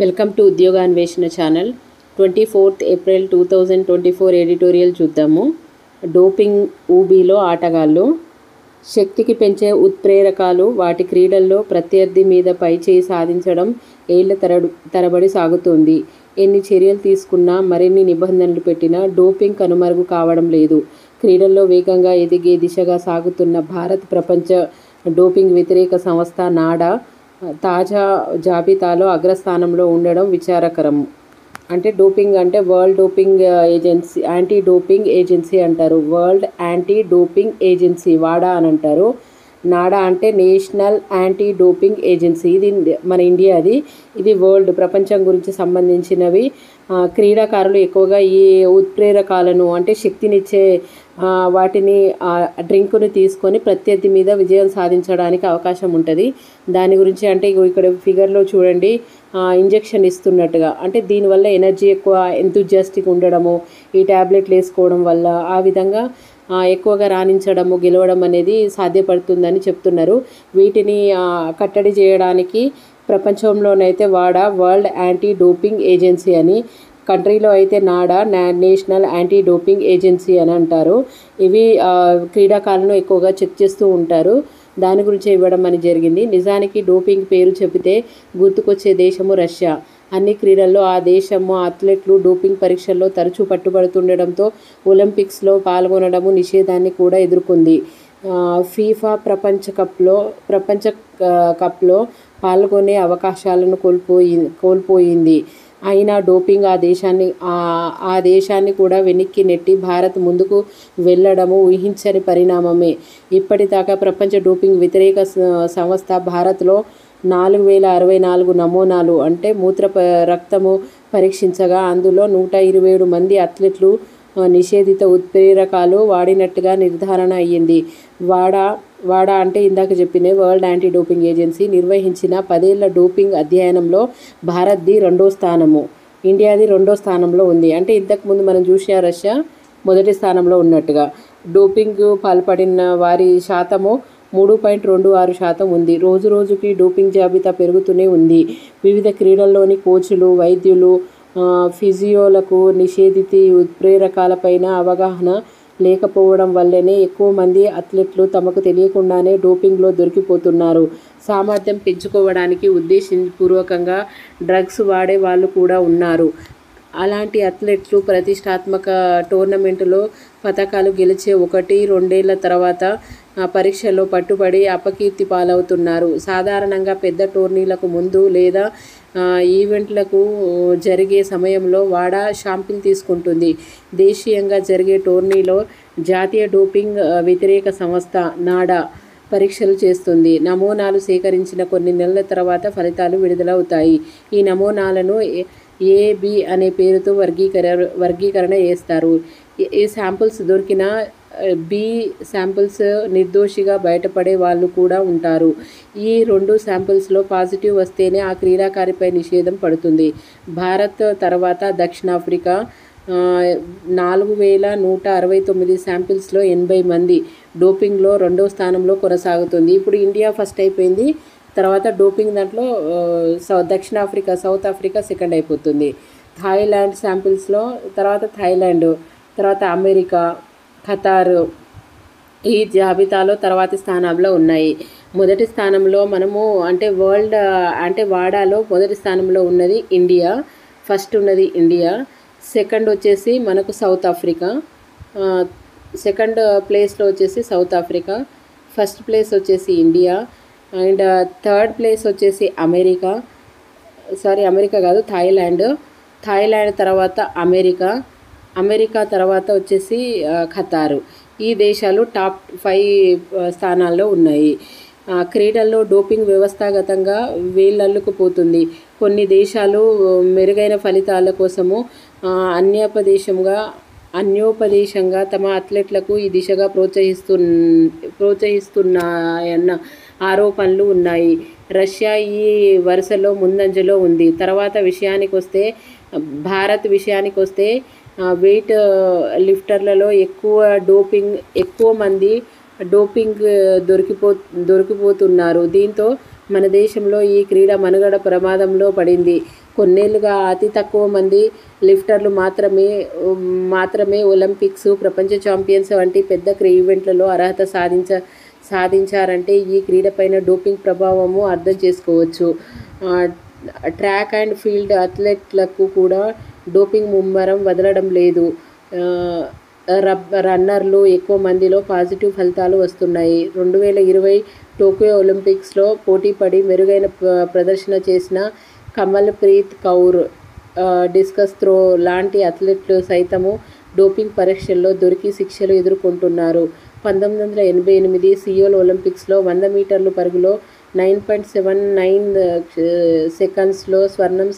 Welcome to ఉద్యోగ అన్వేషణ channel. 24th April 2024 editorial చూద్దాము. డోపింగ్ ఊబీలో ఆటగాళ్ళు, శక్తికి పెంచే ఉత్ప్రేరకాలు, వాటి క్రీడల్లో ప్రత్యర్థి మీద పైచేయి సాధించడం ఏళ్ల తరబడి సాగుతోంది. ఎన్ని చర్యలు తీసుకున్నా, మరిన్ని నిబంధనలు పెట్టినా డోపింగ్ కనుమరుగు కావడం లేదు. క్రీడల్లో వేగంగా ఎదిగే దిశగా సాగుతున్న భారత్ ప్రపంచ డోపింగ్ వ్యతిరేక సంస్థ నాడా తాజా జాబితాలో అగ్రస్థానంలో ఉండడం విచారకరం. అంటే డోపింగ్ అంటే world doping agency, anti doping agency అంటారు. వరల్డ్ యాంటీ డోపింగ్ ఏజెన్సీ, వాడా అని అంటారు. నాడా అంటే నేషనల్ యాంటీ డోపింగ్ ఏజెన్సీ. ఇది మన ఇండియాది. ఇది వరల్డ్, ప్రపంచం గురించి సంబంధించినవి. క్రీడాకారులు ఎక్కువగా ఈ ఉత్ప్రేరకాలను, అంటే శక్తినిచ్చే వాటిని, డ్రింకును తీసుకొని ప్రత్యర్థి మీద విజయం సాధించడానికి అవకాశం ఉంటుంది. దాని గురించి అంటే ఇక్కడ ఫిగర్లో చూడండి, ఇంజెక్షన్ ఇస్తున్నట్టుగా. అంటే దీనివల్ల ఎనర్జీ ఎక్కువ, ఎంతూజియాస్టిక్ ఉండడము, ఈ ట్యాబ్లెట్లు వేసుకోవడం వల్ల ఆ విధంగా ఎక్కువగా రాణించడము, గెలవడం అనేది సాధ్యపడుతుందని చెప్తున్నారు. వీటిని కట్టడి చేయడానికి ప్రపంచంలోనైతే వాడా, వరల్డ్ యాంటీ డోపింగ్ ఏజెన్సీ అని, కంట్రీలో అయితే నాడా, నేషనల్ యాంటీ డోపింగ్ ఏజెన్సీ అని అంటారు. ఇవి క్రీడాకారులను ఎక్కువగా చెక్ చేస్తూ ఉంటారు. దాని గురించి ఇవ్వడం అని జరిగింది. నిజానికి డోపింగ్ పేరు చెబితే గుర్తుకొచ్చే దేశము రష్యా. అన్ని క్రీడల్లో ఆ దేశము అథ్లెట్లు డోపింగ్ పరీక్షల్లో తరచూ పట్టుబడుతుండడంతో ఒలింపిక్స్లో పాల్గొనడము నిషేధాన్ని కూడా ఎదుర్కొంది. ఫీఫా ప్రపంచ కప్లో పాల్గొనే అవకాశాలను కోల్పోయింది. అయినా డోపింగ్ ఆ దేశాన్ని కూడా వెనక్కి నెట్టి భారత్ ముందుకు వెళ్ళడము ఊహించని పరిణామమే. ఇప్పటిదాకా ప్రపంచ డోపింగ్ వ్యతిరేక సంస్థ భారత్లో 4064 నమూనాలు, అంటే రక్తము పరీక్షించగా అందులో 127 మంది అథ్లెట్లు నిషేధిత ఉత్ప్రేరకాలు వాడినట్టుగా నిర్ధారణ అయ్యింది. వాడా అంటే ఇందాక చెప్పిన వరల్డ్ యాంటీ డోపింగ్ ఏజెన్సీ నిర్వహించిన 10 ఏళ్ల డోపింగ్ అధ్యయనంలో భారత్ది 2వ స్థానము, ఇండియాది 2వ స్థానంలో ఉంది. అంటే ఇంతకుముందు మనం చూసిన రష్యా మొదటి స్థానంలో ఉన్నట్టుగా. డోపింగ్ పాల్పడిన వారి శాతము 3.26% ఉంది. రోజు రోజుకి డోపింగ్ జాబితా పెరుగుతూనే ఉంది. వివిధ క్రీడల్లోని కోచ్లు, వైద్యులు, ఫిజియోలకు నిషేధిత ఉత్ప్రేరకాలపైన అవగాహన లేకపోవడం వల్లనే ఎక్కువ మంది అథ్లెట్లు తమకు తెలియకుండానే డోపింగ్లో దొరికిపోతున్నారు. సామర్థ్యం పెంచుకోవడానికి ఉద్దేశపూర్వకంగా డ్రగ్స్ వాడే వాళ్ళు కూడా ఉన్నారు. అలాంటి అథ్లెట్లు ప్రతిష్టాత్మక టోర్నమెంటులో పతకాలు గెలిచే 1-2 ఏళ్ల తర్వాత పరీక్షల్లో పట్టుబడి అపకీర్తి పాలవుతున్నారు. సాధారణంగా పెద్ద టోర్నీలకు ముందు లేదా ఈవెంట్లకు జరిగే సమయంలో వాడా శాంపిల్ తీసుకుంటుంది. దేశీయంగా జరిగే టోర్నీలో జాతీయ డోపింగ్ వ్యతిరేక సంస్థ నాడా పరీక్షలు చేస్తుంది. నమూనాలు సేకరించిన కొన్ని నెలల తర్వాత ఫలితాలు విడుదలవుతాయి. ఈ నమూనాలను AB అనే పేరుతో వర్గీకరణ చేస్తారు. ఈ శాంపిల్స్ దొరికిన B శాంపిల్స్ నిర్దోషిగా బయటపడే వాళ్ళు కూడా ఉంటారు. ఈ 2 శాంపిల్స్లో పాజిటివ్ వస్తేనే ఆ క్రీడాకారిపై నిషేధం పడుతుంది. భారత్ తర్వాత దక్షిణాఫ్రికా 4169 శాంపిల్స్లో 80 మంది డోపింగ్లో 2వ స్థానంలో కొనసాగుతుంది. ఇప్పుడు ఇండియా ఫస్ట్ అయిపోయింది. తర్వాత డోపింగ్ దాంట్లో సౌత్ ఆఫ్రికా సెకండ్ అయిపోతుంది. థాయిలాండ్ శాంపిల్స్లో తర్వాత అమెరికా, ఖతార్ ఈ జాబితాలో తర్వాతి స్థానంలో ఉన్నాయి. మొదటి స్థానంలో మనము అంటే వాడాలో మొదటి స్థానంలో ఉన్నది ఇండియా. ఫస్ట్ ఉన్నది ఇండియా. సెకండ్ వచ్చేసి మనకు సౌత్ ఆఫ్రికా. సెకండ్ ప్లేస్లో వచ్చేసి సౌత్ ఆఫ్రికా. ఫస్ట్ ప్లేస్ వచ్చేసి ఇండియా. అండ్ థర్డ్ ప్లేస్ వచ్చేసి అమెరికా కాదు, థాయిలాండ్ తర్వాత అమెరికా తర్వాత వచ్చేసి ఖతారు. ఈ దేశాలు టాప్ 5 స్థానాల్లో ఉన్నాయి. క్రీడల్లో డోపింగ్ వ్యవస్థాగతంగా వేళ్ళల్లుకుపోతుంది. కొన్ని దేశాలు మెరుగైన ఫలితాల కోసము అన్యోపదేశంగా తమ అథ్లెట్లకు ఈ దిశగా ప్రోత్సహిస్తున్నాయన్న ఆరోపణలు ఉన్నాయి. రష్యా ఈ వరుసలో ముందంజలో ఉంది. తర్వాత భారత్ విషయానికి వస్తే వెయిట్ లిఫ్టర్లలో ఎక్కువ మంది డోపింగ్ దొరికిపోతున్నారు. దీంతో మన దేశంలో ఈ క్రీడ మనుగడ ప్రమాదంలో పడింది. కొన్నేళ్లుగా అతి తక్కువ మంది లిఫ్టర్లు మాత్రమే ఒలింపిక్స్, ప్రపంచ ఛాంపియన్స్ వంటి పెద్ద ఈవెంట్లలో అర్హత సాధించారంటే ఈ క్రీడపైన డోపింగ్ ప్రభావము అర్థం చేసుకోవచ్చు. ట్రాక్ అండ్ ఫీల్డ్ అథ్లెట్లకు కూడా డోపింగ్ ముమ్మరం వదలడం లేదు. రన్నర్లు ఎక్కువ మందిలో పాజిటివ్ ఫలితాలు వస్తున్నాయి. 2020 టోక్యో ఒలింపిక్స్లో పోటీపడి మెరుగైన ప్రదర్శన చేసిన కమల్ ప్రీత్ కౌర్, డిస్కస్ త్రో లాంటి అథ్లెట్లు సైతము డోపింగ్ పరీక్షల్లో దొరికి శిక్షలు ఎదుర్కొంటున్నారు. 1988 సియోల్ ఒలింపిక్స్లో 100 మీటర్ల పరుగులో 9.79 సెకండ్స్లో స్వర్ణం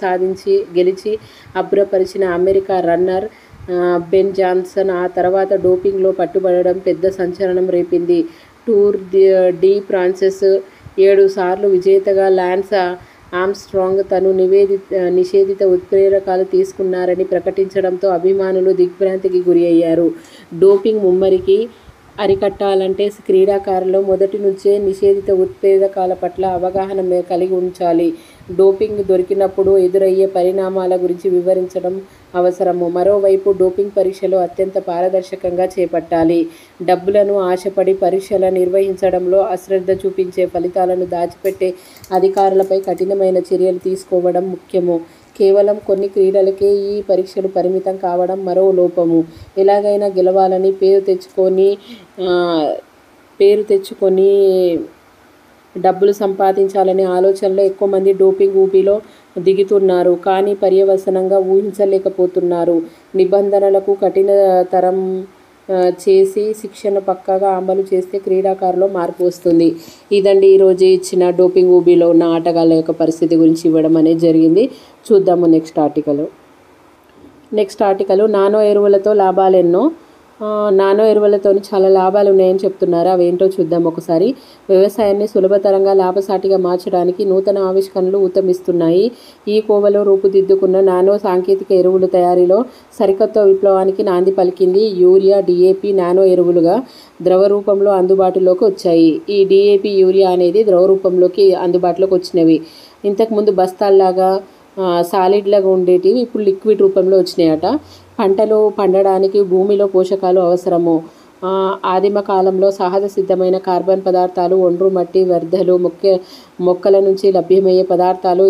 గెలిచి అబ్బురపరిచిన అమెరికా రన్నర్ బెన్ జాన్సన్ ఆ తర్వాత డోపింగ్లో పట్టుబడడం పెద్ద సంచలనం రేపింది. టూర్ డి ఫ్రాన్సెస్ 7 సార్లు విజేతగా లాన్స్ ఆర్మ్స్ట్రాంగ్ తను నిషేధిత ఉత్ప్రేరకాలు తీసుకున్నారని ప్రకటించడంతో అభిమానులు దిగ్భ్రాంతికి గురి అయ్యారు. డోపింగ్ ముమ్మరికి అరికట్టాలంటే క్రీడాకారులు మొదటి నుంచే నిషేధిత ఉత్ప్రేరకాల పట్ల అవగాహన కలిగి ఉంచాలి. డోపింగ్ దొరికినప్పుడు ఎదురయ్యే పరిణామాల గురించి వివరించడం అవసరము. మరోవైపు డోపింగ్ పరీక్షలు అత్యంత పారదర్శకంగా చేపట్టాలి. డబ్బులను ఆశపడి పరీక్షల నిర్వహించడంలో అశ్రద్ధ చూపించే, ఫలితాలను దాచిపెట్టే అధికారులపై కఠినమైన చర్యలు తీసుకోవడం ముఖ్యము. కేవలం కొన్ని క్రీడలకే ఈ పరీక్షలు పరిమితం కావడం మరో లోపము. ఎలాగైనా గెలవాలని పేరు తెచ్చుకొని డబ్బులు సంపాదించాలనే ఆలోచనలో ఎక్కువ మంది డోపింగ్ ఊబిలో దిగుతున్నారు. కానీ పర్యవసానంగా ఊహించలేకపోతున్నారు. నిబంధనలకు కఠినతరం చేసి శిక్షణ పక్కాగా అమలు చేస్తే క్రీడాకారులో మార్పు వస్తుంది. ఇదండి ఈరోజు ఇచ్చిన డోపింగ్ ఊబిలో ఉన్న ఆటగాళ్ళ యొక్క పరిస్థితి గురించి ఇవ్వడం అనేది జరిగింది. చూద్దాము నెక్స్ట్ ఆర్టికల్. నానో ఎరువులతో లాభాలెన్నో. నానో ఎరువులతో చాలా లాభాలు ఉన్నాయని చెప్తున్నారు. అవేంటో చూద్దాం ఒకసారి. వ్యవసాయాన్ని సులభతరంగా లాభసాటిగా మార్చడానికి నూతన ఆవిష్కరణలు ఊతమిస్తున్నాయి. ఈ కోవలో రూపుదిద్దుకున్న నానో సాంకేతిక ఎరువుల తయారీలో సరికొత్త విప్లవానికి నాంది పలికింది. యూరియా, DAP నానో ఎరువులుగా ద్రవ రూపంలో అందుబాటులోకి వచ్చాయి. ఈ DAP, యూరియా అనేది ద్రవ రూపంలోకి అందుబాటులోకి వచ్చినవి. ఇంతకుముందు బస్తాల్లాగా సాలిడ్లాగా ఉండేటివి ఇప్పుడు లిక్విడ్ రూపంలో వచ్చినాయట. పంటలు పండడానికి భూమిలో పోషకాలు అవసరము. ఆదిమ కాలంలో సహజ సిద్ధమైన కార్బన్ పదార్థాలు, ఒండ్రు మట్టి, వ్యర్థాలు, మొక్కల నుంచి లభ్యమయ్యే పదార్థాలు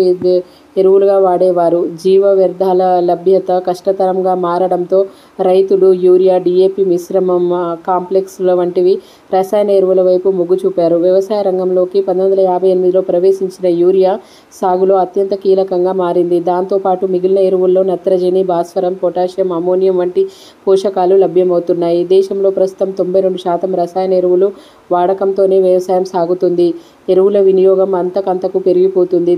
ఎరువులుగా వాడేవారు. జీవ వ్యర్థాల లభ్యత కష్టతరంగా మారడంతో రైతులు యూరియా, DAP మిశ్రమం, కాంప్లెక్స్ల వంటివి రసాయన ఎరువుల వైపు మొగ్గు చూపారు. వ్యవసాయ రంగంలోకి 1958లో ప్రవేశించిన యూరియా సాగులో అత్యంత కీలకంగా మారింది. దాంతోపాటు మిగిలిన ఎరువుల్లో నత్రజని, భాస్వరం, పొటాషియం, అమోనియం వంటి పోషకాలు లభ్యమవుతున్నాయి. దేశంలో ప్రస్తుతం 92% రసాయన ఎరువులు వాడకంతోనే వ్యవసాయం సాగుతుంది. ఎరువుల వినియోగం అంతకంతకు పెరిగిపోతుంది.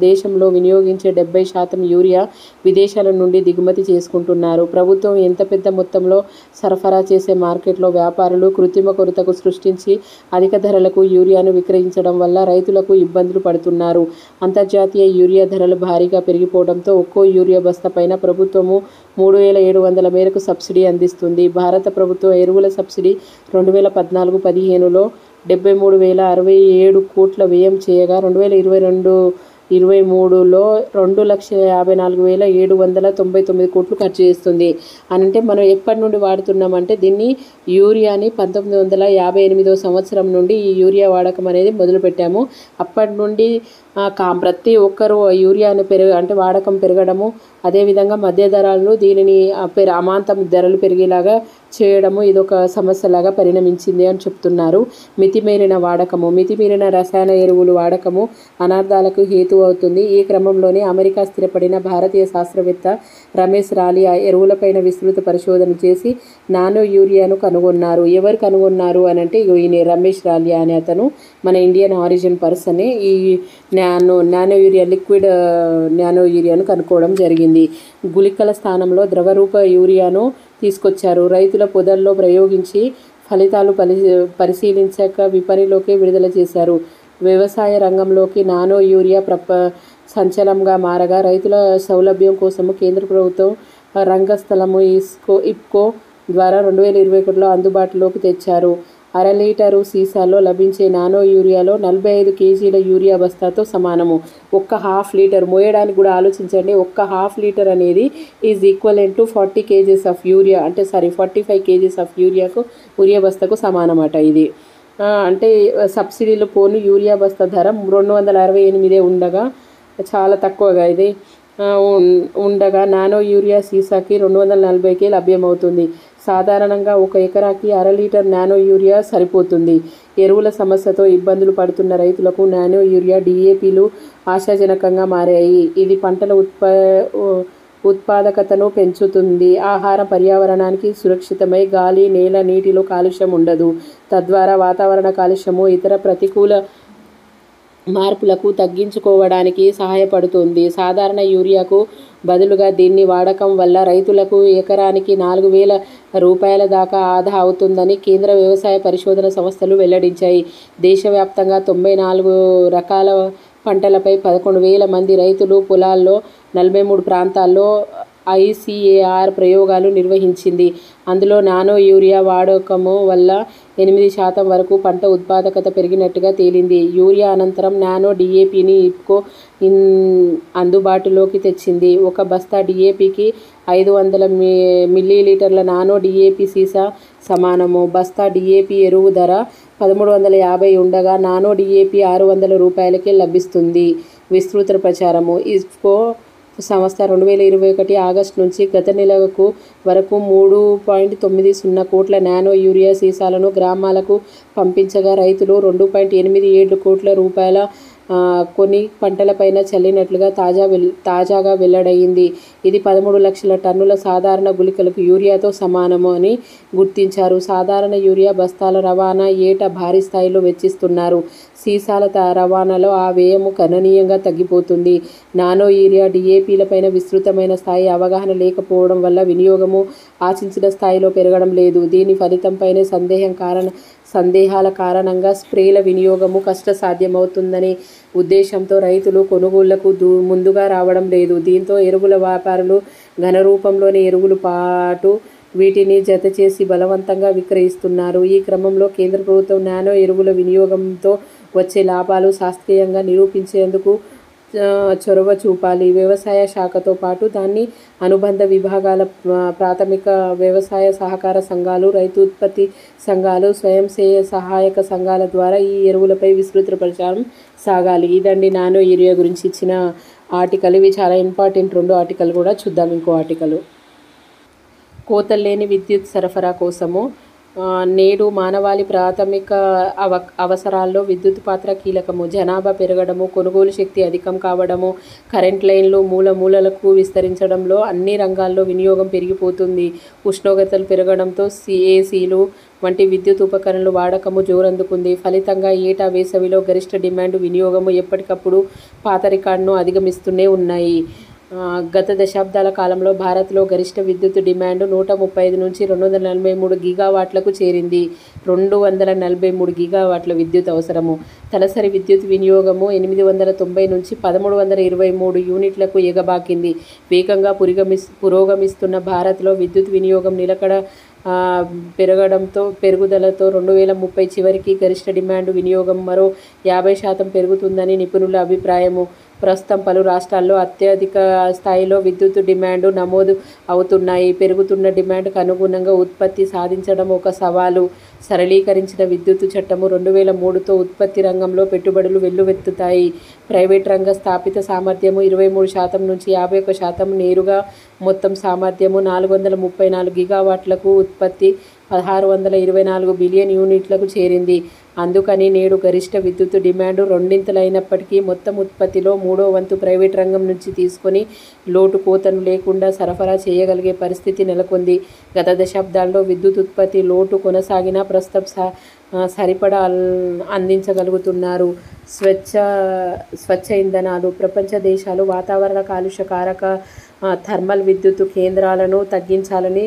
దేశంలో వినియోగించే 70% యూరియా విదేశాల నుండి దిగుమతి చేసుకుంటున్నారు. ప్రభుత్వం ఎంత పెద్ద మొత్తంలో సరఫరా చేసే మార్కెట్లో వ్యాపారులు కృత్రిమ కొరతకు సృష్టించి అధిక ధరలకు యూరియాను విక్రయించడం వల్ల రైతులకు ఇబ్బందులు పడుతున్నారు. అంతర్జాతీయ యూరియా ధరలు భారీగా పెరిగిపోవడంతో ఒక్కో యూరియా బస్తా పైన ప్రభుత్వము 3700 మేరకు సబ్సిడీ అందిస్తుంది. భారత ప్రభుత్వ ఎరువుల సబ్సిడీ 2014-15లో 73,067 కోట్ల వ్యయం చేయగా 2022-23లో 2,54,799 కోట్లు ఖర్చు చేస్తుంది. అంటే మనం ఎప్పటి నుండి వాడుతున్నామంటే దీన్ని యూరియాని 1958వ సంవత్సరం నుండి ఈ యూరియా వాడకం అనేది మొదలుపెట్టాము. అప్పటి నుండి ప్రతి ఒక్కరూ యూరియాను వాడకం పెరగడము, అదేవిధంగా మధ్య ధరలు దీనిని అమాంతం ధరలు పెరిగేలాగా చేయడము ఇదొక సమస్యలాగా పరిణమించింది అని చెప్తున్నారు. మితిమీరిన రసాయన ఎరువులు వాడకము అనార్థాలకు హేతు అవుతుంది. ఈ క్రమంలోనే అమెరికా స్థిరపడిన భారతీయ శాస్త్రవేత్త రమేష్ రాలి ఆ ఎరువులపైన విస్తృత పరిశోధన చేసి నానో యూరియాను కనుగొన్నారు. ఎవరు కనుగొన్నారు అని అంటే ఈయన రమేష్ రాలి అనే అతను మన ఇండియన్ ఆరిజిన్ పర్సనే ఈ నానో యూరియా, లిక్విడ్ నానో యూరియాను కనుక్కోవడం జరిగింది. గుళికల స్థానంలో ద్రవరూప యూరియాను తీసుకొచ్చారు. రైతుల పొదల్లో ప్రయోగించి ఫలితాలు పరిశీలించాక విపణిలోకి విడుదల చేశారు. వ్యవసాయ రంగంలోకి నానో యూరియా సంచలనంగా మారగా రైతుల సౌలభ్యం కోసము కేంద్ర ప్రభుత్వం రంగస్థలము ఇఫ్కో ద్వారా 2021లో అందుబాటులోకి తెచ్చారు. అర లీటరు సీసాలో లభించే నానో యూరియాలో 45 కేజీల యూరియా బస్తాతో సమానము. ఒక్క హాఫ్ లీటర్ మోయడానికి కూడా ఆలోచించండి. ఒక్క హాఫ్ లీటర్ అనేది is equivalent to 40 kgs of urea, అంటే 45 కేజీస్ ఆఫ్ యూరియా బస్తాకు సమానమాట ఇది. అంటే సబ్సిడీలు పోను యూరియా బస్తా ధర 268 ఉండగా, చాలా తక్కువగా ఇది ఉండగా నానో యూరియా సీసాకి 240కే లభ్యమవుతుంది. సాధారణంగా 1 ఎకరాకి అర లీటర్ నానో యూరియా సరిపోతుంది. ఎరువుల సమస్యతో ఇబ్బందులు పడుతున్న రైతులకు నానో యూరియా, DAPలు ఆశాజనకంగా మారాయి. ఇది పంటల ఉత్పాదకతను పెంచుతుంది. ఆహార పర్యావరణానికి సురక్షితమై గాలి, నేల, నీటిలో కాలుష్యం ఉండదు. తద్వారా వాతావరణ కాలుష్యము, ఇతర ప్రతికూల మార్పులకు తగ్గించుకోవడానికి సహాయపడుతుంది. సాధారణ యూరియాకు బదులుగా దీన్ని వాడకం వల్ల రైతులకు ఎకరానికి 4,000 రూపాయల దాకా ఆదా అవుతుందని కేంద్ర వ్యవసాయ పరిశోధన సంస్థలు వెల్లడించాయి. దేశవ్యాప్తంగా 94 రకాల పంటలపై 11,000 మంది రైతులు పొలాల్లో 43 ప్రాంతాల్లో ICAR ప్రయోగాలు నిర్వహించింది. అందులో నానో యూరియా వాడకము వల్ల 8% వరకు పంట ఉత్పాదకత పెరిగినట్టుగా తేలింది. యూరియా అనంతరం నానో DAPని ఇఫ్కో అందుబాటులోకి తెచ్చింది. ఒక బస్తా DAPకి 500 మిల్లీలీటర్ల నానో DAP సీసా సమానము. బస్తా DAP ఎరువు ధర 1350 ఉండగా నానో DAP 600 రూపాయలకే లభిస్తుంది. విస్తృత ప్రచారము. ఇఫ్కో సంస్థ 2021 ఆగస్టు నుంచి గత నెలకు వరకు 3.90 కోట్ల నానో యూరియా సీసాలను గ్రామాలకు పంపించగా రైతులు 2.87 కోట్ల రూపాయల కొన్ని పంటలపైన చల్లినట్లుగా తాజాగా వెల్లడైంది. ఇది 13 లక్షల టన్నుల సాధారణ గుళికలకు యూరియాతో సమానము అని గుర్తించారు. సాధారణ యూరియా బస్తాల రవాణా ఏటా భారీ స్థాయిలో వెచ్చిస్తున్నారు. సీసాల రవాణాలో ఆ వ్యయము గణనీయంగా తగ్గిపోతుంది. నానో యూరియా, DAPలపైన విస్తృతమైన స్థాయి అవగాహన లేకపోవడం వల్ల వినియోగము ఆశించిన స్థాయిలో పెరగడం లేదు. దీని ఫలితంపైనే సందేహాల కారణంగా స్ప్రేల వినియోగము కష్టసాధ్యమవుతుందనే ఉద్దేశంతో రైతులు కొనుగోళ్లకు ముందుగా రావడం లేదు. దీంతో ఎరువుల వ్యాపారులు ఘన రూపంలోని ఎరువులు పాటు వీటిని జతచేసి బలవంతంగా విక్రయిస్తున్నారు. ఈ క్రమంలో కేంద్ర ప్రభుత్వం నానో ఎరువుల వినియోగంతో వచ్చే లాభాలు శాస్త్రీయంగా నిరూపించేందుకు చొరవ చూపాలి. వ్యవసాయ శాఖతో పాటు దాని అనుబంధ విభాగాల, ప్రాథమిక వ్యవసాయ సహకార సంఘాలు, రైతు ఉత్పత్తి సంఘాలు, స్వయం సహాయక సంఘాల ద్వారా ఈ ఎరువులపై విస్తృత ప్రచారం సాగాలి. ఇదండి నానో యూరియా గురించి ఇచ్చిన ఆర్టికల్. ఇవి చాలా ఇంపార్టెంట్ 2 ఆర్టికల్ కూడా చూద్దాం. ఇంకో ఆర్టికల్, కోతల్లేని విద్యుత్ సరఫరా కోసము నేడు మానవాళి ప్రాథమిక అవసరాల్లో విద్యుత్ పాత్ర కీలకము. జనాభా పెరగడము, కొనుగోలు శక్తి అధికం కావడము, కరెంట్ లైన్లు మూలలకు విస్తరించడంలో అన్ని రంగాల్లో వినియోగం పెరిగిపోతుంది. ఉష్ణోగ్రతలు పెరగడంతో ACలు వంటి విద్యుత్ ఉపకరణలు వాడకము జోరందుకుంది. ఫలితంగా ఏటా వేసవిలో గరిష్ట డిమాండ్, వినియోగము ఎప్పటికప్పుడు పాత రికార్డును అధిగమిస్తూనే ఉన్నాయి. గత దశాబ్దాల కాలంలో భారత్లో గరిష్ట విద్యుత్ డిమాండ్ 135 నుంచి 243 గిగావాట్లకు చేరింది. 243 గిగావాట్ల విద్యుత్ అవసరము. తలసరి విద్యుత్ వినియోగము 890 నుంచి 1323 యూనిట్లకు ఎగబాకింది. వేగంగా పురోగమిస్తున్న భారత్లో విద్యుత్ వినియోగం నిలకడ పెరుగుదలతో 2030 చివరికి గరిష్ట డిమాండ్, వినియోగం మరో 50% పెరుగుతుందని నిపుణుల అభిప్రాయము. ప్రస్తుతం పలు రాష్ట్రాల్లో అత్యధిక స్థాయిలో విద్యుత్ డిమాండ్ నమోదు అవుతున్నాయి. పెరుగుతున్న డిమాండ్కు అనుగుణంగా ఉత్పత్తి సాధించడం ఒక సవాలు. సరళీకరించిన విద్యుత్ చట్టము 2003తో ఉత్పత్తి రంగంలో పెట్టుబడులు వెల్లువెత్తుతాయి. ప్రైవేట్ రంగ స్థాపిత సామర్థ్యము 23% నుంచి 51%, నేరుగా మొత్తం సామర్థ్యము 434 గిగావాట్లకు, ఉత్పత్తి 1624 బిలియన్ యూనిట్లకు చేరింది. అందుకని నేడు గరిష్ట విద్యుత్ డిమాండ్ రెండింతలైనప్పటికీ మొత్తం ఉత్పత్తిలో 3వ వంతు ప్రైవేట్ రంగం నుంచి తీసుకొని లోటు కోతను లేకుండా సరఫరా చేయగలిగే పరిస్థితి నెలకొంది. గత దశాబ్దాల్లో విద్యుత్ ఉత్పత్తి లోటు కొనసాగినా ప్రస్తుతం సరిపడా అందించగలుగుతున్నారు. స్వచ్ఛ ఇంధనాలు. ప్రపంచ దేశాలు వాతావరణ కాలుష్య కారక థర్మల్ విద్యుత్ కేంద్రాలను తగ్గించాలని,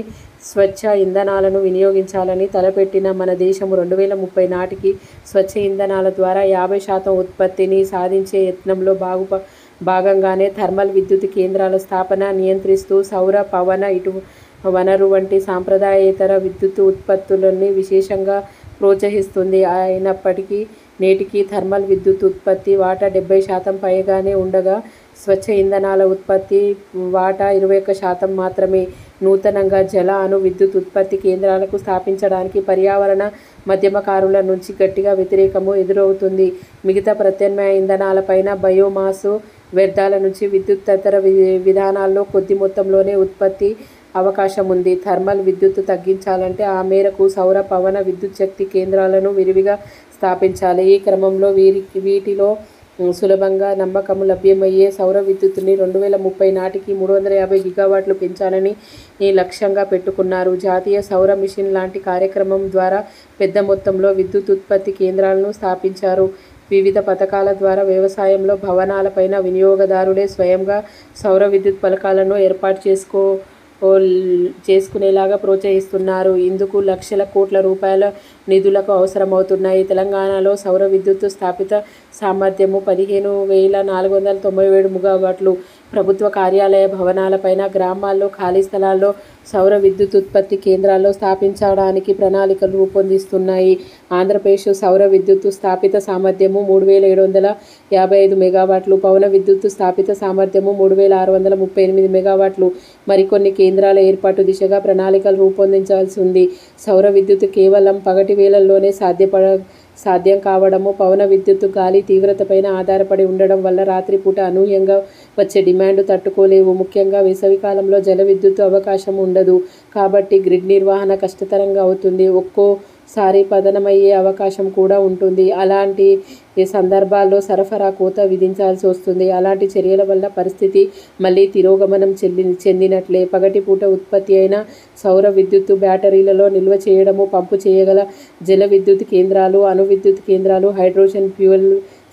స్వచ్ఛ ఇంధనాలను వినియోగించాలని తలపెట్టిన మన దేశము 2030 నాటికి స్వచ్ఛ ఇంధనాల ద్వారా 50% ఉత్పత్తిని సాధించే యత్నంలో భాగంగానే థర్మల్ విద్యుత్ కేంద్రాల స్థాపన నియంత్రిస్తూ సౌర, పవన, వనరు వంటి సాంప్రదాయేతర విద్యుత్ ఉత్పత్తులని విశేషంగా ప్రోత్సహిస్తుంది. అయినప్పటికీ నేటికి థర్మల్ విద్యుత్ ఉత్పత్తి వాటా 70% పైగానే ఉండగా స్వచ్ఛ ఇంధనాల ఉత్పత్తి వాటా 21% మాత్రమే. నూతనంగా జల అణు విద్యుత్ ఉత్పత్తి కేంద్రాలకు స్థాపించడానికి పర్యావరణ మధ్యమకారుల నుంచి గట్టిగా వ్యతిరేకము ఎదురవుతుంది. మిగతా ప్రత్యామ్నాయ ఇంధనాలపైన బయోమాసు వ్యర్థాల నుంచి విద్యుత్తేతర విధానాల్లో కొద్ది మొత్తంలోనే ఉత్పత్తి అవకాశం ఉంది. థర్మల్ విద్యుత్తు తగ్గించాలంటే ఆ మేరకు సౌర పవన విద్యుత్ శక్తి కేంద్రాలను విరివిగా స్థాపించాలి. ఈ క్రమంలో వీటిలో సులభంగా నమ్మకము లభ్యమయ్యే సౌర విద్యుత్తుని 2030 నాటికి 350 గిగావాట్లు పెంచాలని లక్ష్యంగా పెట్టుకున్నారు. జాతీయ సౌర మిషన్ లాంటి కార్యక్రమం ద్వారా పెద్ద మొత్తంలో విద్యుత్ ఉత్పత్తి కేంద్రాలను స్థాపించారు. వివిధ పథకాల ద్వారా వ్యవసాయంలో భవనాలపైన వినియోగదారులే స్వయంగా సౌర విద్యుత్ పథకాలను ఏర్పాటు చేసుకునేలాగా ప్రోత్సహిస్తున్నారు. ఇందుకు లక్షల కోట్ల రూపాయల నిధులకు అవసరమవుతున్నాయి. తెలంగాణలో సౌర విద్యుత్ స్థాపిత సామర్థ్యము 15,497 మెగావాట్లు. ప్రభుత్వ కార్యాలయ భవనాలపైన, గ్రామాల్లో ఖాళీ స్థలాల్లో సౌర విద్యుత్ ఉత్పత్తి కేంద్రాల్లో స్థాపించడానికి ప్రణాళికలు రూపొందిస్తున్నాయి. ఆంధ్రప్రదేశ్ సౌర విద్యుత్ స్థాపిత సామర్థ్యము 3,755 మెగావాట్లు, పవన విద్యుత్ స్థాపిత సామర్థ్యము 3,638 మెగావాట్లు. మరికొన్ని కేంద్రాల ఏర్పాటు దిశగా ప్రణాళికలు రూపొందించాల్సి ఉంది. సౌర విద్యుత్ కేవలం పగటి వేళల్లోనే సాధ్యం కావడము, పవన విద్యుత్ గాలి తీవ్రతపైన ఆధారపడి ఉండడం వల్ల రాత్రిపూట అనూహ్యంగా వచ్చే డిమాండ్ తట్టుకోలేవు. ముఖ్యంగా వేసవికాలంలో జల విద్యుత్ అవకాశం ఉండదు కాబట్టి గ్రిడ్ నిర్వహణ కష్టతరంగా అవుతుంది. ఒక్కోసారి పతనమయ్యే అవకాశం కూడా ఉంటుంది. అలాంటి సందర్భాల్లో సరఫరా కోత విధించాల్సి వస్తుంది. అలాంటి చర్యల వల్ల పరిస్థితి మళ్ళీ తిరోగమనం చెందినట్లే. పగటిపూట ఉత్పత్తి అయిన సౌర విద్యుత్ బ్యాటరీలలో నిల్వ చేయడము, పంపు చేయగల జల విద్యుత్ కేంద్రాలు, అణు విద్యుత్ కేంద్రాలు, హైడ్రోజన్ ఫ్యూయల్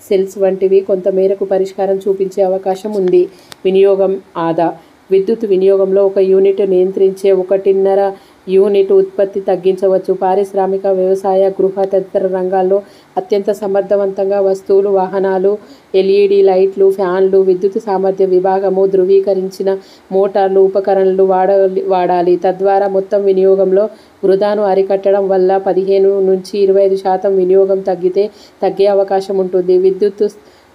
సెల్స్ వంటివి కొంతమేరకు పరిష్కారం చూపించే అవకాశం ఉంది. వినియోగం ఆదా. విద్యుత్ వినియోగంలో 1 యూనిట్ నియంత్రించే 1.5 యూనిట్ ఉత్పత్తి తగ్గించవచ్చు. పారిశ్రామిక, వ్యవసాయ, గృహ తదితర రంగాల్లో అత్యంత సమర్థవంతంగా వస్తువులు, వాహనాలు, LED లైట్లు, ఫ్యాన్లు, విద్యుత్ సామర్థ్య విభాగము, ధృవీకరించిన మోటార్లు, ఉపకరణలు వాడాలి. తద్వారా మొత్తం వినియోగంలో వృధాను అరికట్టడం వల్ల 15-25% వినియోగం తగ్గే అవకాశం ఉంటుంది. విద్యుత్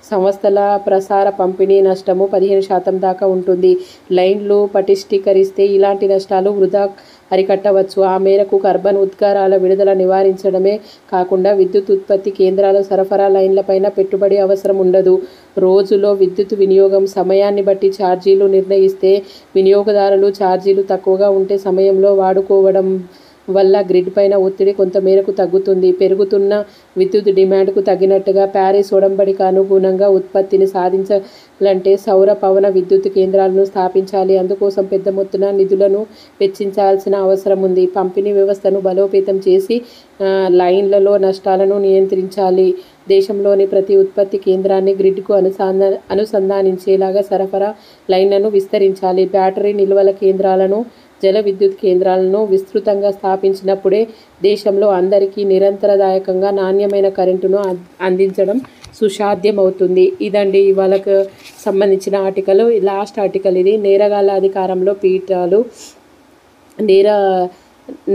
సంస్థల ప్రసార పంపిణీ నష్టము 15% దాకా ఉంటుంది. లైన్లు పటిష్టీకరిస్తే ఇలాంటి నష్టాలు వృధా అరికట్టవచ్చు. ఆ మేరకు కార్బన్ ఉద్గారాల విడుదల నివారించడమే కాకుండా విద్యుత్ ఉత్పత్తి కేంద్రాల సరఫరా లైన్లపైన పెట్టుబడి అవసరం ఉండదు. రోజులో విద్యుత్ వినియోగం సమయాన్ని బట్టి ఛార్జీలు నిర్ణయిస్తే వినియోగదారులు ఛార్జీలు తక్కువగా ఉంటే సమయంలో వాడుకోవడం వల్ల గ్రిడ్ పైన ఒత్తిడి కొంతమేరకు తగ్గుతుంది. పెరుగుతున్న విద్యుత్ డిమాండ్కు తగినట్టుగా ప్యారిస్ ఒడంబడిక అనుగుణంగా ఉత్పత్తిని సాధించాలంటే సౌర పవన విద్యుత్ కేంద్రాలను స్థాపించాలి. అందుకోసం పెద్ద మొత్తాన నిధులను వెచ్చించాల్సిన అవసరం ఉంది. పంపిణీ వ్యవస్థను బలోపేతం చేసి లైన్లలో నష్టాలను నియంత్రించాలి. దేశంలోని ప్రతి ఉత్పత్తి కేంద్రాన్ని గ్రిడ్కు అనుసంధానించేలాగా సరఫరా లైన్లను విస్తరించాలి. బ్యాటరీ నిల్వల కేంద్రాలను, జల విద్యుత్ కేంద్రాలను విస్తృతంగా స్థాపించినప్పుడే దేశంలో అందరికీ నిరంతరదాయకంగా నాణ్యమైన కరెంటును అందించడం సుసాధ్యమవుతుంది. ఇదండి ఇవాళకు సంబంధించిన ఆర్టికల్. లాస్ట్ ఆర్టికల్ ఇది. నేరగాళ్ల అధికారంలో పీఠాలు.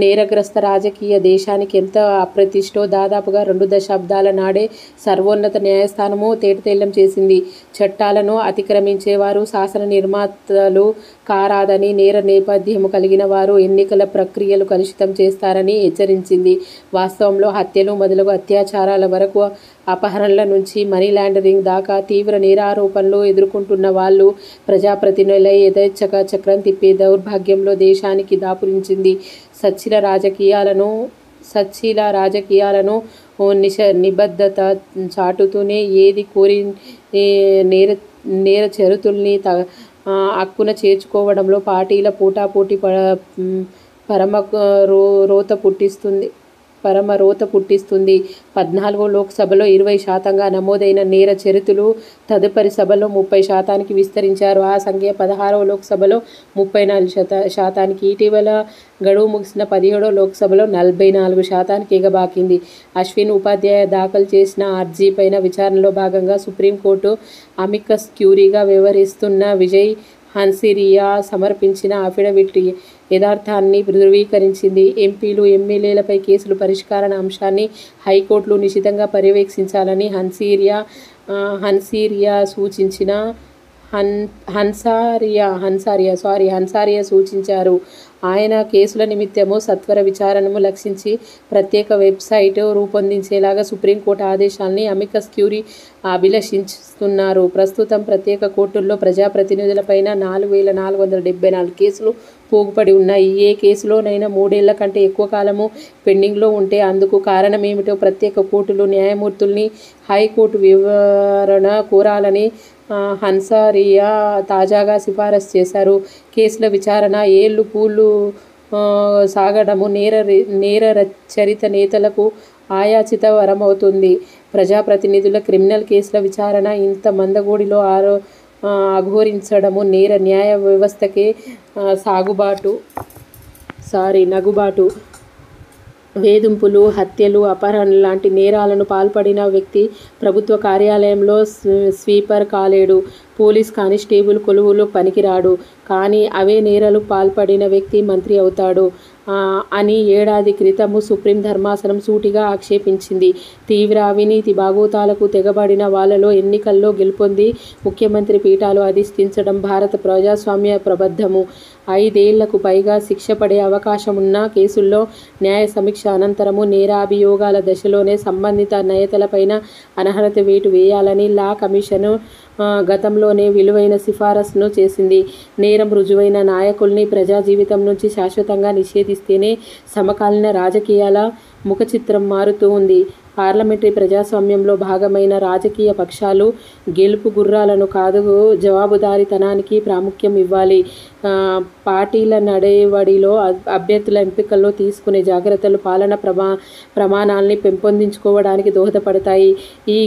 నేరగ్రస్త రాజకీయ దేశానికి ఎంత అప్రతిష్టో దాదాపుగా 2 దశాబ్దాల నాడే సర్వోన్నత న్యాయస్థానము తేటతెల్లం చేసింది. చట్టాలను అతిక్రమించేవారు శాసన నిర్మాతలు కారాదని, నేర నేపథ్యము కలిగిన వారు ఎన్నికల ప్రక్రియలు కలుషితం చేస్తారని హెచ్చరించింది. వాస్తవంలో హత్యలు మొదలగు అత్యాచారాల వరకు, అపహరణల నుంచి మనీ లాండరింగ్ దాకా తీవ్ర నేరారోపణలు ఎదుర్కొంటున్న వాళ్ళు ప్రజాప్రతినిధులై యథేచ్ఛగా చక్రం తిప్పే దౌర్భాగ్యంలో దేశానికి దాపురించింది. సచ్ఛీల రాజకీయాలను నిబద్ధత చాటుతూనే ఏది కోరి నేర చరితుల్ని హక్కున చేర్చుకోవడంలో పార్టీల పోటాపోటీ పరమ రోత పుట్టిస్తుంది. 14వ లోక్సభలో 20%గా నమోదైన నేర చరితులు తదుపరి సభలో 30%కి విస్తరించారు. ఆ సంఖ్య 16వ లోక్సభలో 34%. ఇటీవల గడువు ముగిసిన 17వ లోక్సభలో 44%కి ఎగబాకింది. అశ్విన్ ఉపాధ్యాయ దాఖలు చేసిన అర్జీపైన విచారణలో భాగంగా సుప్రీంకోర్టు అమికస్ క్యూరీగా వ్యవహరిస్తున్న విజయ్ హన్సిరియా సమర్పించిన అఫిడవిట్ యథార్థాన్ని ధృవీకరించింది. ఎంపీలు, ఎమ్మెల్యేలపై కేసుల పరిష్కార అంశాన్ని హైకోర్టులు నిశితంగా పర్యవేక్షించాలని హన్సిరియా సూచించారు. ఆయన కేసుల నిమిత్తము సత్వర విచారణను లక్షించి ప్రత్యేక వెబ్సైట్ రూపొందించేలాగా సుప్రీంకోర్టు ఆదేశాల్ని అమికస్ క్యూరీ అభిలషిస్తున్నారు. ప్రస్తుతం ప్రత్యేక కోర్టుల్లో ప్రజాప్రతినిధులపైన 4474 కేసులు పోగుపడి ఉన్నాయి. ఏ కేసులోనైనా 3 ఏళ్ల కంటే ఎక్కువ కాలము పెండింగ్లో ఉంటే అందుకు కారణమేమిటో ప్రత్యేక కోర్టులు న్యాయమూర్తుల్ని హైకోర్టు వివరణ కోరాలని హన్సిరియా తాజాగా సిఫారసు చేశారు. కేసుల విచారణ ఏళ్లు పూలు సాగడము నేర చరిత నేతలకు ఆయాచిత వరమవుతుంది. ప్రజాప్రతినిధుల క్రిమినల్ కేసుల విచారణ ఇంత మందగోడిలో అఘోరించడము నేర న్యాయ వ్యవస్థకే నగుబాటు. వేధింపులు, హత్యలు, అపహరణలు లాంటి నేరాలను పాల్పడిన వ్యక్తి ప్రభుత్వ కార్యాలయంలో స్వీపర్ కాలేడు, పోలీస్ కానిస్టేబుల్ కొలువులో పనికిరాడు. కానీ అవే నేరాలు పాల్పడిన వ్యక్తి మంత్రి అవుతాడు అని ఏడాది క్రితము సుప్రీం ధర్మాసనం సూటిగా ఆక్షేపించింది. తీవ్ర అవినీతి బాగోతాలకు తెగబడిన వాళ్లలో ఎన్నికల్లో గెలుపొంది ముఖ్యమంత్రి పీఠాలు అధిష్ఠించడం భారత ప్రజాస్వామ్య ప్రబద్ధము. 5 ఏళ్లకు పైగా శిక్ష పడే అవకాశమున్న కేసుల్లో న్యాయ సమీక్ష అనంతరము నేరాభియోగాల దశలోనే సంబంధిత నేతలపైన అనర్హత వేటు వేయాలని లా కమిషన్ గతంలోనే విలువైన సిఫారసును చేసింది. నేరం రుజువైన నాయకుల్ని ప్రజా జీవితం నుంచి శాశ్వతంగా నిషేధిస్తేనే సమకాలీన రాజకీయాల ముఖచిత్రం మారుతూ ఉంది. పార్లమెంటరీ ప్రజాస్వామ్యంలో భాగమైన రాజకీయ పక్షాలు గెలుపు గుర్రాలను కాదు, జవాబుదారీతనానికి ప్రాముఖ్యం ఇవ్వాలి. పార్టీల నడవడిలో, అభ్యర్థుల ఎంపికల్లో తీసుకునే జాగ్రత్తలు పాలన ప్రమాణాల్ని పెంపొందించుకోవడానికి దోహదపడతాయి. ఈ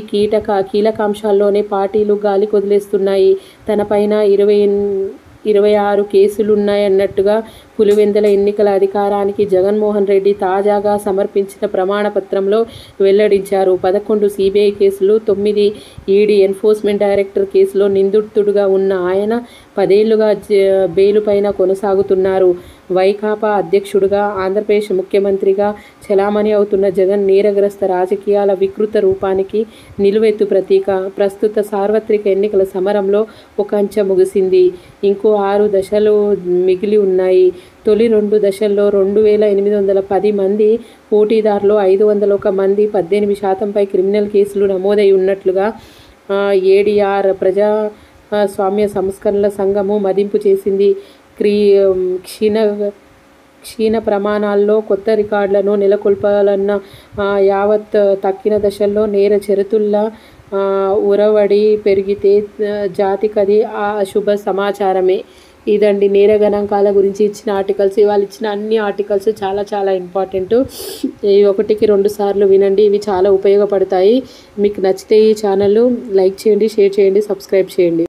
కీలకాంశాల్లోనే పార్టీలు గాలి కొదిలేస్తున్నాయి. తనపైన 26 కేసులున్నాయన్నట్టుగా పులివెందుల ఎన్నికల అధికారానికి జగన్మోహన్ రెడ్డి తాజాగా సమర్పించిన ప్రమాణ పత్రంలో వెల్లడించారు. 11 సిబిఐ కేసులు, 9 ఈడీ ఎన్ఫోర్స్మెంట్ డైరెక్టర్ కేసులో నిందితుడుగా ఉన్న ఆయన 10 ఏళ్లుగా బెయిలుపైన కొనసాగుతున్నారు. వైకాపా అధ్యక్షుడుగా, ఆంధ్రప్రదేశ్ ముఖ్యమంత్రిగా చలామణి అవుతున్న జగన్ నేరగ్రస్త రాజకీయాల వికృత రూపానికి నిలువెత్తు ప్రతీక. ప్రస్తుత సార్వత్రిక ఎన్నికల సమరంలో ఒక అంచె ముగిసింది. ఇంకో 6 దశలు మిగిలి ఉన్నాయి. తొలి 2 దశల్లో 2810 మంది పోటీదారులు, 501 మంది 18% క్రిమినల్ కేసులు నమోదై ఉన్నట్లుగా ఏడీఆర్ ప్రజాస్వామ్య సంస్కరణల సంఘము మదింపు చేసింది. క్షీణ ప్రమాణాల్లో కొత్త రికార్డులను నెలకొల్పాలన్న యావత్ తక్కిన దశల్లో నేర చరితుల ఉరవడి పెరిగితే జాతికది అశుభ సమాచారమే. ఇదండి నేర గణాంకాల గురించి ఇచ్చిన ఆర్టికల్స్. ఇవాళ ఇచ్చిన అన్ని ఆర్టికల్స్ చాలా చాలా ఇంపార్టెంట్. 1కి 2 సార్లు వినండి. ఇవి చాలా ఉపయోగపడతాయి. మీకు నచ్చితే ఈ ఛానల్ లైక్ చేయండి, షేర్ చేయండి, సబ్స్క్రైబ్ చేయండి.